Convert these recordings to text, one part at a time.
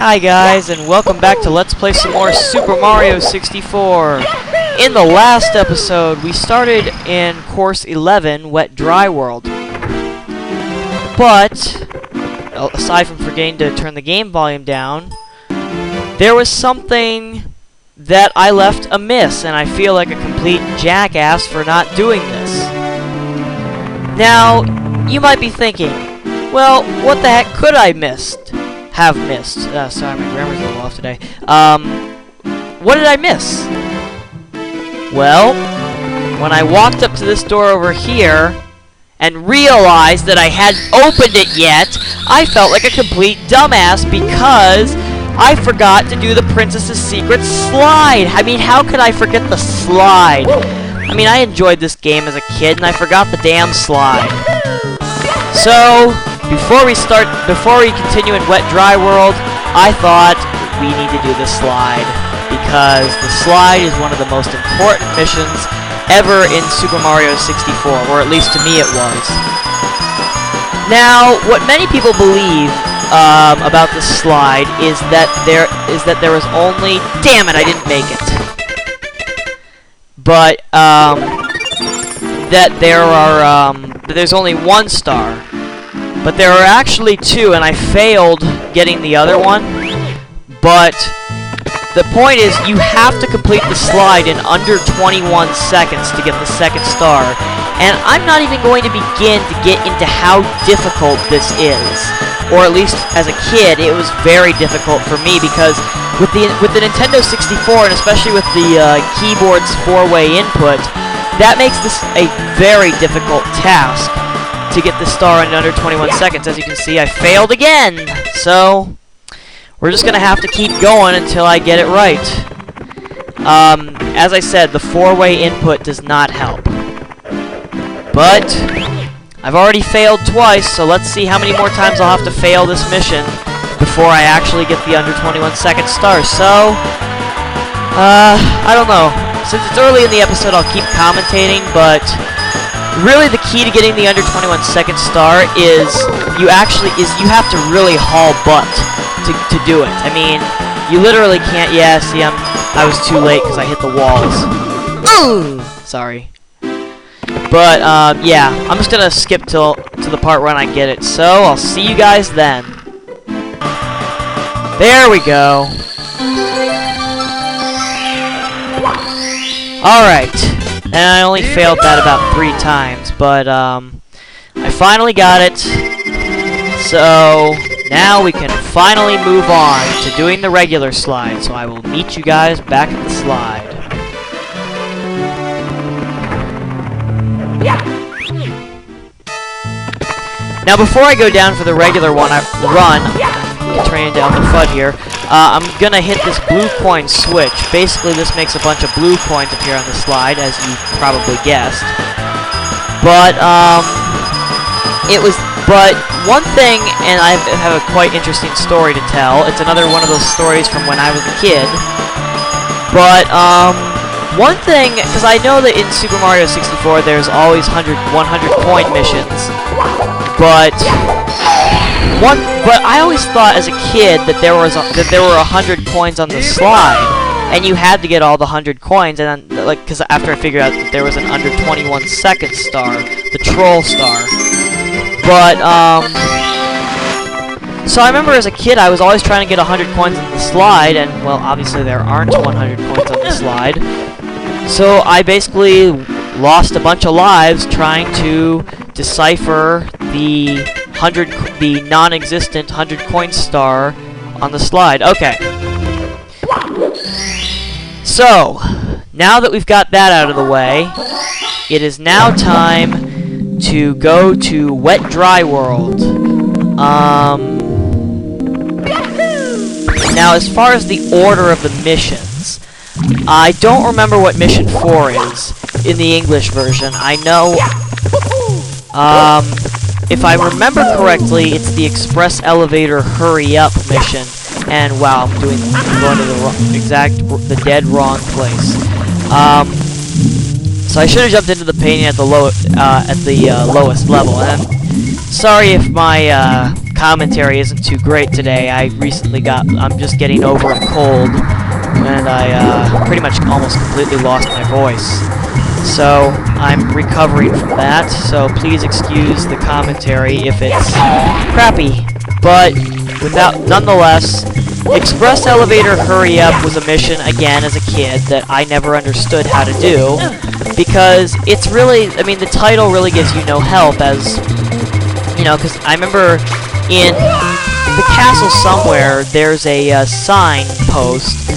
Hi guys, and welcome back to Let's Play some more Super Mario 64. In the last episode, we started in Course 11, Wet Dry World. But, aside from forgetting to turn the game volume down, there was something that I left amiss, and I feel like a complete jackass for not doing this. Now, you might be thinking, well, what the heck could I have missed? Sorry, my grammar's a little off today. What did I miss? Well, when I walked up to this door over here and realized that I hadn't opened it yet, I felt like a complete dumbass because I forgot to do the Princess's Secret slide. I mean, how could I forget the slide? I mean, I enjoyed this game as a kid and I forgot the damn slide. So, before we continue in Wet Dry World, I thought we need to do the slide, because the slide is one of the most important missions ever in Super Mario 64, or at least to me it was. Now, what many people believe about the slide is that there was only... Damn it, I didn't make it. But, that there's only one star. But there are actually two, and I failed getting the other one. But the point is, you have to complete the slide in under 21 seconds to get the second star. And I'm not even going to begin to get into how difficult this is. Or at least, as a kid, it was very difficult for me, because with the Nintendo 64, and especially with the keyboard's 4-way input, that makes this a very difficult task to get the star in under 21 seconds. As you can see, I failed again! So, we're just gonna have to keep going until I get it right. As I said, the 4-way input does not help. But, I've already failed twice, so let's see how many more times I'll have to fail this mission before I actually get the under 21 second star. So, I don't know. Since it's early in the episode, I'll keep commentating, but really the key to getting the under 21 second star is you have to really haul butt to do it. I mean, you literally can't. Yeah, see, I was too late because I hit the walls. Ooh, sorry. But yeah, I'm just gonna skip to the part when I get it. So I'll see you guys then. There we go. All right. And I only failed that about 3 times, but I finally got it. So now we can finally move on to doing the regular slide. So I will meet you guys back at the slide. Now before I go down for the regular one, turning down the FUD here, I'm gonna hit this blue coin switch. Basically, this makes a bunch of blue coins appear on the slide, as you probably guessed. But, but one thing, and I have a quite interesting story to tell. It's another one of those stories from when I was a kid. But, one thing, because I know that in Super Mario 64 there's always 100 coin missions, but I always thought as a kid that there were 100 coins on the slide, and you had to get all the 100 coins, and then, because after I figured out that there was an under 21 second star, the troll star. But so I remember as a kid I was always trying to get 100 coins on the slide, and well, obviously there aren't 100 coins on the slide. So I basically lost a bunch of lives trying to decipher the non-existent 100 coin star on the slide. Okay. So, now that we've got that out of the way, it is now time to go to Wet Dry World. Now, as far as the order of the missions, I don't remember what mission 4 is in the English version. I know, if I remember correctly, it's the Express Elevator Hurry Up mission. And wow, I'm going to the dead wrong place. So I should have jumped into the painting at the lowest level. And sorry if my commentary isn't too great today. I'm just getting over a cold, and I pretty much almost completely lost my voice. So I'm recovering from that, so please excuse the commentary if it's crappy. But nonetheless, Express Elevator Hurry Up was a mission, again, as a kid, that I never understood how to do, because it's really, I mean, the title really gives you no help, as, you know, because I remember in the castle somewhere, there's a sign post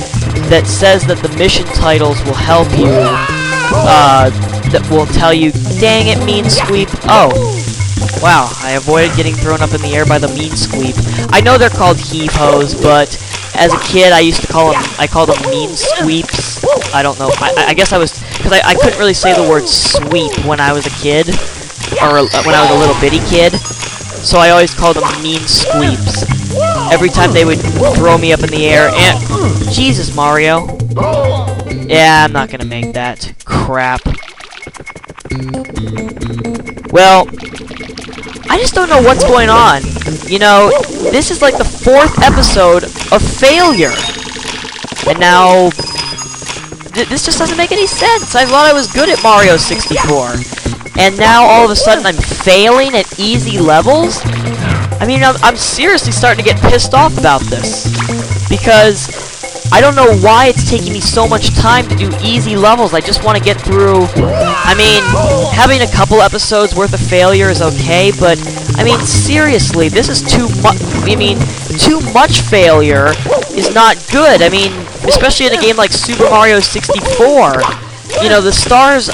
that says that the mission titles will help you, that will tell you, dang it, mean squeep. Oh, wow, I avoided getting thrown up in the air by the mean squeep. I know they're called heave-hos, but as a kid, I called them mean squeeps. I don't know, I guess I was, because I couldn't really say the word sweep when I was a kid, or when I was a little bitty kid, so I always called them mean squeeps. Every time they would throw me up in the air, and, Jesus, Mario. Yeah, I'm not gonna make that. Crap. Well, I just don't know what's going on. You know, this is like the 4th episode of failure. And now, this just doesn't make any sense. I thought I was good at Mario 64. And now all of a sudden I'm failing at easy levels? I mean, I'm seriously starting to get pissed off about this. Because I don't know why it's taking me so much time to do easy levels. I just want to get through. I mean, having a couple episodes worth of failure is okay, but I mean, seriously, this is too much. I mean, too much failure is not good. I mean, especially in a game like Super Mario 64. You know, the stars,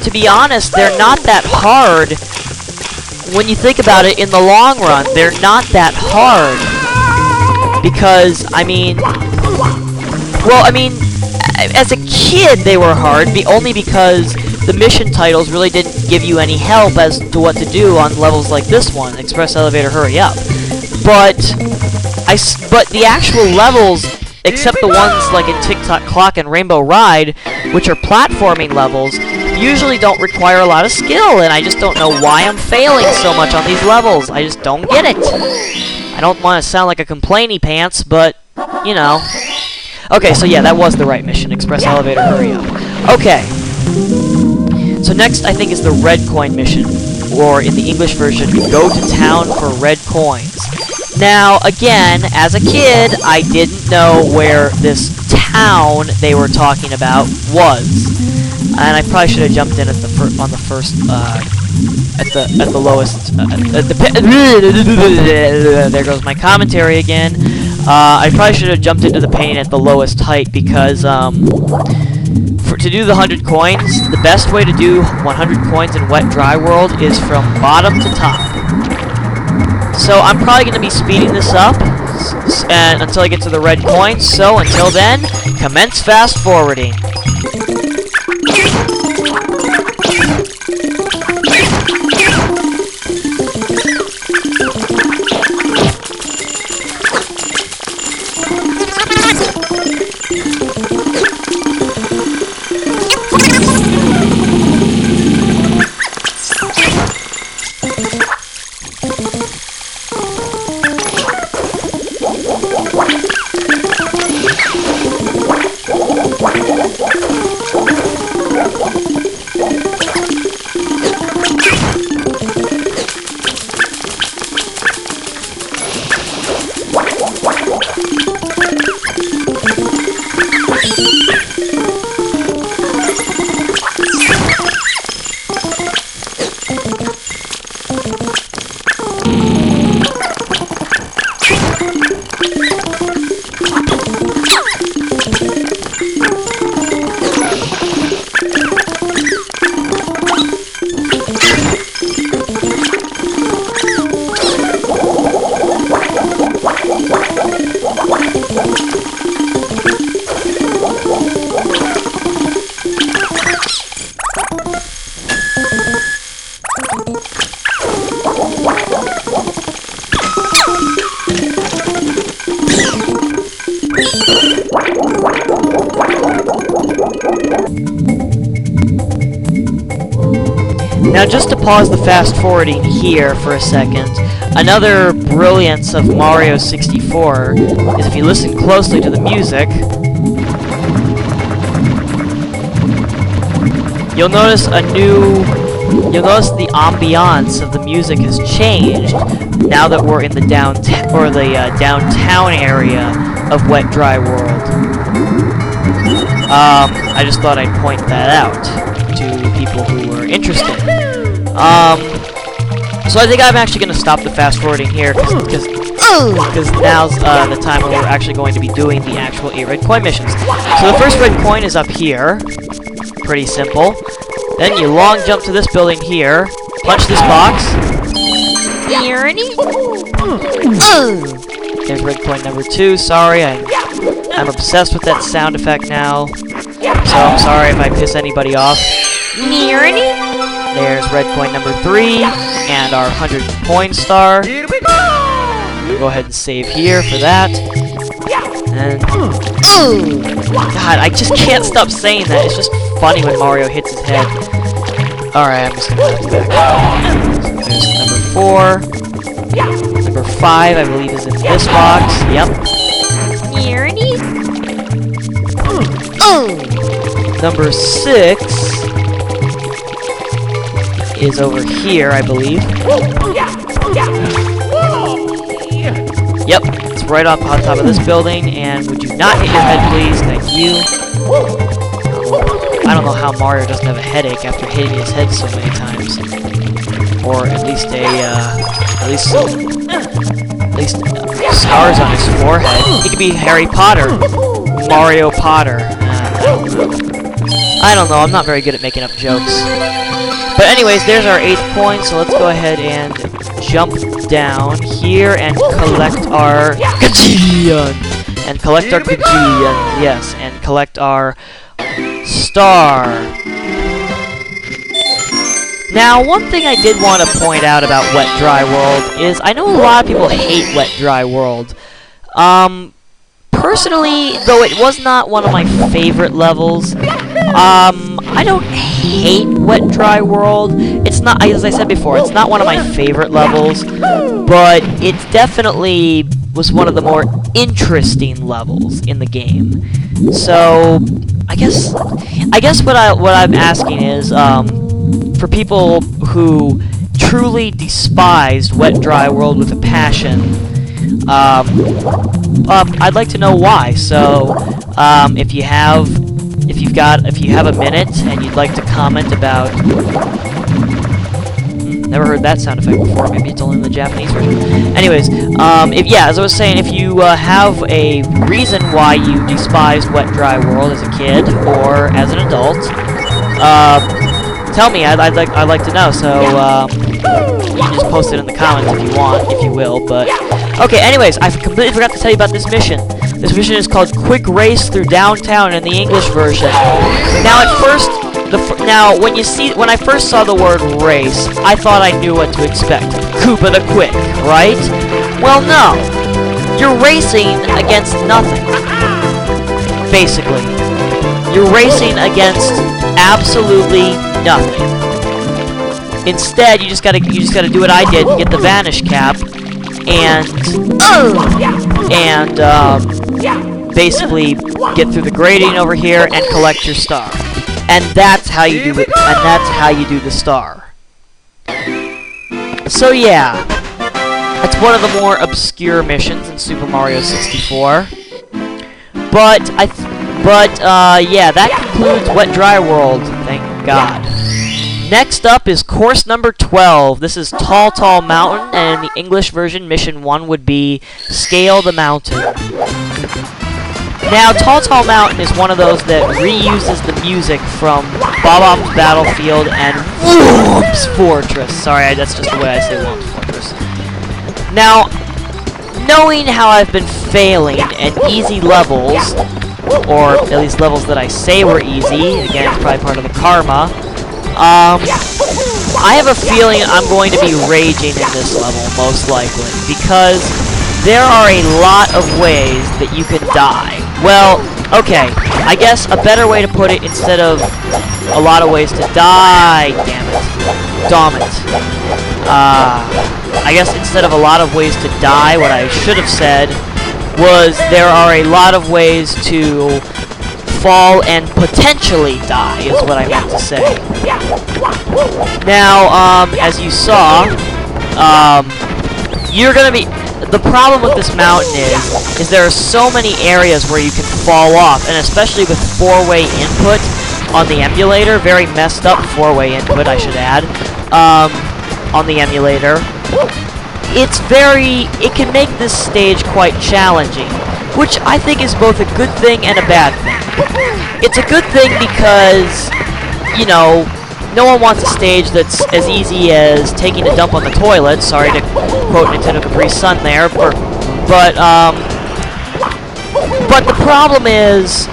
to be honest, they're not that hard. When you think about it in the long run, they're not that hard. Because, I mean, well, I mean, as a kid they were hard, only because the mission titles really didn't give you any help as to what to do on levels like this one, Express Elevator Hurry Up. But the actual levels, except the ones like in Tick-Tock Clock and Rainbow Ride, which are platforming levels, usually don't require a lot of skill, and I just don't know why I'm failing so much on these levels. I just don't get it. I don't want to sound like a complainy pants, but, you know. Okay, so yeah, that was the right mission. Express Elevator Hurry Up. Okay. So next, I think, is the red coin mission. Or, in the English version, go to town for red coins. Now, again, as a kid, I didn't know where this town they were talking about was. And I probably should have jumped in at the lowest, there goes my commentary again. I probably should have jumped into the painting at the lowest height, because to do the 100 coins, the best way to do 100 coins in Wet Dry World is from bottom to top. So I'm probably going to be speeding this up until I get to the red coins. So until then, commence fast forwarding. Now, just to pause the fast forwarding here for a second, another brilliance of Mario 64 is if you listen closely to the music, you'll notice the ambiance of the music has changed now that we're in the downtown area of Wet Dry World. I just thought I'd point that out to people who were interested. So I think I'm actually going to stop the fast forwarding here because now's the time when we're actually going to be doing the actual 8 red coin missions. So the first red coin is up here. Pretty simple. Then you long jump to this building here, punch this box. There's red coin number 2. Sorry, I'm obsessed with that sound effect now. So I'm sorry if I piss anybody off. There's red coin number 3 and our 100 coin star. We'll go ahead and save here for that. And God, I just can't stop saying that. It's just funny when Mario hits his head. Alright, I'm just gonna have to back up. There's number 4. Number 5, I believe, is in this box. Yep. Number 6 is over here, I believe. Yep, it's right on top of this building, and would you not hit your head, please? Thank you. I don't know how Mario doesn't have a headache after hitting his head so many times, or at least scars on his forehead. He could be Harry Potter, Mario Potter. I don't know. I'm not very good at making up jokes. But anyways, there's our 8th coin. So let's go ahead and jump down here and collect our gajillion. And collect our gajillion. Yes, and collect our star. Now, one thing I did want to point out about Wet Dry World is I know a lot of people hate Wet Dry World. Personally, though it was not one of my favorite levels, I don't hate Wet Dry World. It's not, as I said before, it's not one of my favorite levels, but it definitely was one of the more interesting levels in the game. So, I guess what I'm asking is, for people who truly despised Wet Dry World with a passion, I'd like to know why. So, if you have a minute and you'd like to comment about, never heard that sound effect before. Maybe it's only in the Japanese version. Anyways, as I was saying, if you have a reason why you despised Wet Dry World as a kid or as an adult, tell me. I'd like to know. So you can just post it in the comments if you want, if you will. But okay. Anyways, I completely forgot to tell you about this mission. This mission is called Quick Race Through Downtown in the English version. Now, at first, when I first saw the word race, I thought I knew what to expect. Koopa the Quick, right? Well, no. You're racing against nothing. Basically, you're racing against absolutely nothing. Instead, you just gotta do what I did and get the Vanish Cap, and basically get through the grading over here and collect your star. And that's how you do it. And that's how you do the star. So yeah, that's one of the more obscure missions in Super Mario 64. But yeah, that concludes Wet Dry World. Thank God. Next up is course number 12. This is Tall Tall Mountain, and in the English version, mission 1 would be Scale the Mountain. Now, Tall Tall Mountain is one of those that reuses the music from Bob-Omb's Battlefield and Whomp's Fortress. Sorry, that's just the way I say Whomp's Fortress. Now, knowing how I've been failing at easy levels, or at least levels that I say were easy, again, it's probably part of the karma, I have a feeling I'm going to be raging in this level, most likely, because there are a lot of ways that you can die. Well, okay, I guess a better way to put it, instead of a lot of ways to die, damn it, I guess instead of a lot of ways to die, what I should have said was there are a lot of ways to fall and potentially die, is what I meant to say. Now, as you saw, you're gonna be... The problem with this mountain is there are so many areas where you can fall off, and especially with 4-way input on the emulator, very messed up 4-way input, I should add, on the emulator. It can make this stage quite challenging, which I think is both a good thing and a bad thing. It's a good thing because, you know, no one wants a stage that's as easy as taking a dump on the toilet. Sorry to quote Nintendo Capri Sun there, but the problem is,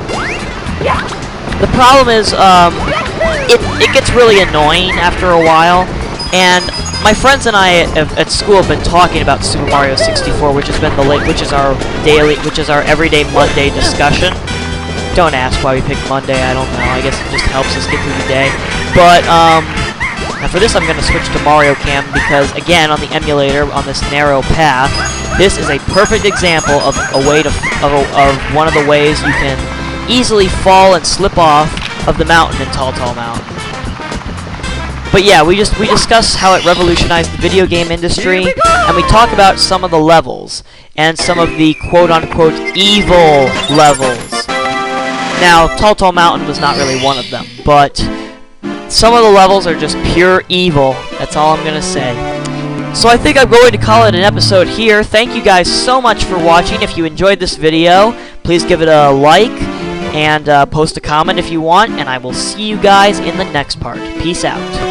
it gets really annoying after a while, and my friends and I at school have been talking about Super Mario 64, which has been which is our everyday Monday discussion. Don't ask why we picked Monday, I don't know, I guess it just helps us get through the day. But, now for this I'm going to switch to Mario Cam because, again, on the emulator, on this narrow path, this is a perfect example of one of the ways you can easily fall and slip off of the mountain in Tall Tall Mountain. But yeah, we discuss how it revolutionized the video game industry, and we talk about some of the levels, and some of the quote-unquote evil levels. Now, Tall Tall Mountain was not really one of them, but some of the levels are just pure evil. That's all I'm going to say. So I think I'm going to call it an episode here. Thank you guys so much for watching. If you enjoyed this video, please give it a like, and post a comment if you want, and I will see you guys in the next part. Peace out.